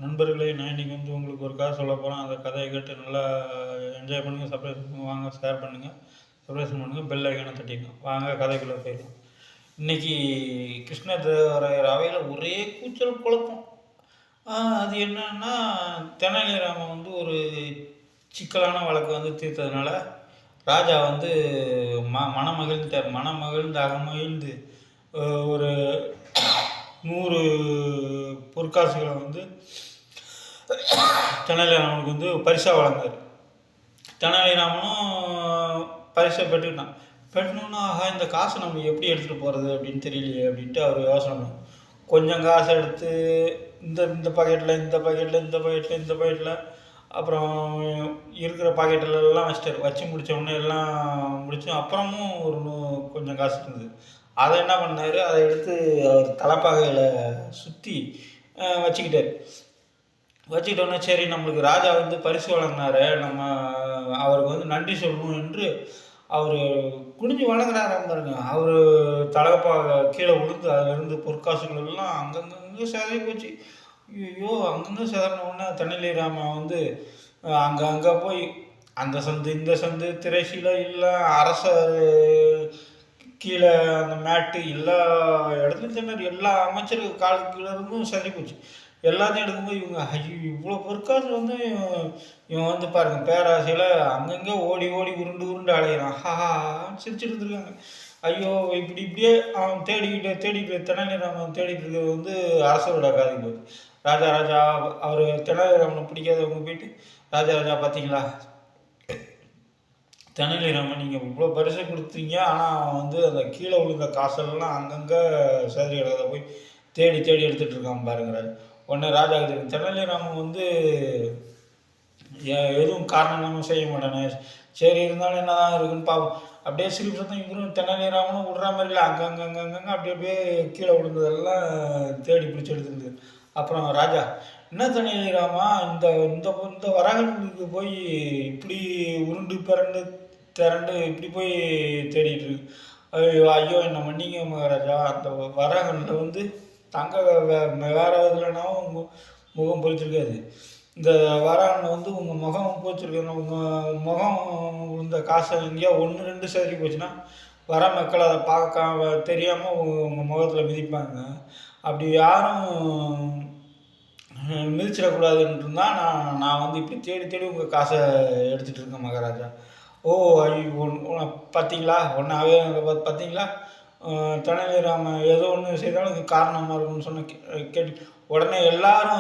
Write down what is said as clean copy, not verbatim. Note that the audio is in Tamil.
நண்பர்களே, நான் இன்னைக்கு உங்களுக்கு ஒரு கதை சொல்லப் போறேன். அந்த கதைய கேட்டு நல்லா என்ஜாய் பண்ணுங்க. சர்ப்ரைஸ் பண்ணுங்க. வாங்க ஷேர் பண்ணுங்க. சர்ப்ரைஸ் பண்ணுங்க. பெல் ஐகானை தட்டிடுங்க. வாங்க கதைக்குள்ள போயிடலாம். இன்னைக்கு கிருஷ்ணதேவராயர் அவையில ஒரே கூச்சல் குழப்பம். அது என்னன்னா, தெனாலிராமன் ஒரு சிக்கலான வழக்கு தீர்த்ததுனால ராஜா மனமகிழ்ந்தார். மனமகிழ்ந்து அகமகிழ்ந்து ஒரு 100 பொற்காசுகளை தெனாலிராமனுக்கு பரிசாக வழங்கினார். தெனாலிராமனும் பரிசை பெற்றுக்கிட்டான். பெற்றணுன்னா இந்த காசை நம்ம எப்படி எடுத்துகிட்டு போகிறது அப்படின்னு தெரியலையே அப்படின்ட்டு அவர் யோசனை பண்ணார். கொஞ்சம் காசை எடுத்து இந்த பாக்கெட்டில் இந்த பாக்கெட்டில் இந்த பாக்கெட்டில் இந்த பாக்கெட்டில் அப்புறம் இருக்கிற பாக்கெட்டிலெல்லாம் வச்சிட்டார். வச்சு முடித்தவொடனே எல்லாம் முடிச்சு அப்புறமும் கொஞ்சம் காசு இருந்தது. அதை என்ன பண்ணார், அதை எடுத்து அவர் தலைப்பாகையில் சுற்றி வச்சுக்கிட்டார். வச்சுக்கிட்டோன்னே சரி, நம்மளுக்கு ராஜா பரிசு வழங்கினாரு, நம்ம அவருக்கு நன்றி சொல்லணும் என்று அவர் குனிஞ்சு வணங்குறாரு பாருங்க. அவர் தலைப்பாக கீழே விழுந்து அதிலிருந்து பொற்காசுகள் எல்லாம் அங்கங்கே சேதறி போச்சு. ஐயோ, அங்கங்கே சேதறினவுடனே தெனாலிராமன் அங்கே போய் அந்த சந்து இந்த சந்து திரைசீலை இல்லை அரசர் கீழே அந்த மேட்டு எல்லா இடத்துலையும் திணறி எல்லா அமைச்சருக்கு காலுக்கு கீழே இருந்தும் செதறி போச்சு. எல்லாத்தையும் எடுக்கும்போது இவங்க ஐயோ இவ்வளோ பொற்காசு இவன் பாருங்க பேராசையில் அங்கங்கே ஓடி ஓடி உருண்டு உருண்டு அலையிறான். சிரிச்சுட்டு இருந்திருக்காங்க. ஐயோ இப்படியே அவன் தேடிக்கிட்டு தெனாலிராமன் தேடிட்டு இருக்கிறது அரசரோட காதுக்கு போகுது. ராஜா அவர் தெனாலிராமனை பிடிக்காதவங்க போயிட்டு ராஜா பார்த்தீங்களா, தெனாலிராமன் நீங்கள் இவ்வளோ பரிசு கொடுத்தீங்க, ஆனால் அவன் அந்த கீழே விழுந்த காசெல்லாம் அங்கங்கே சேதறி கிடக்கிறத போய் தேடி எடுத்துகிட்டு இருக்கான் பாருங்கிறாரு. உடனே ராஜா தெரியும் தெனாலிராமன் எதுவும் காரணம் இல்லாமல் செய்ய மாட்டானே, சரி இருந்தாலும் என்ன தான் இருக்குன்னு பார்ப்போம். அப்படியே சிரிப்பு சத்தம் இவரும் தெனாலிராமனும் விடுற மாதிரி இல்லை, அங்கங்கே அப்படியே கீழே விழுந்ததெல்லாம் தேடி பிடிச்சி எடுத்துருந்தது. அப்புறம் ராஜா, என்ன தெனாலிராமா இந்த இந்த வராகனுக்கு போய் இப்படி உருண்டு திரண்டு இப்படி போய் தேடிட்டு இருக்கு. ஐயோ என்னை மன்னிங்க மகாராஜா, அந்த வராகனில் தங்க வேற இதுலனாவும் முகம் பொறிச்சிருக்காது. இந்த வராகனில் உங்கள் முகம் போச்சிருக்க, உங்கள் முகம் இந்த காசை எங்கேயா 1-2 சேதறி போச்சுன்னா வர மக்கள் அதை பார்க்க தெரியாமல் உங்கள் முகத்தில் மிதிப்பாங்க. அப்படி யாரும் மிதிச்சிடக்கூடாதுன்னு தான் நான் இப்படி தேடி உங்கள் காசை எடுத்துகிட்டு இருக்கேன் மகாராஜா. ஓ ஐயோ பார்த்தீங்களா, ஒன்றாவே பார்த்தீங்களா, தெனாலிராமன் ஏதோ ஒன்று செய்தாலும் இது காரணமாக இருக்குன்னு கேட்டு உடனே எல்லாரும்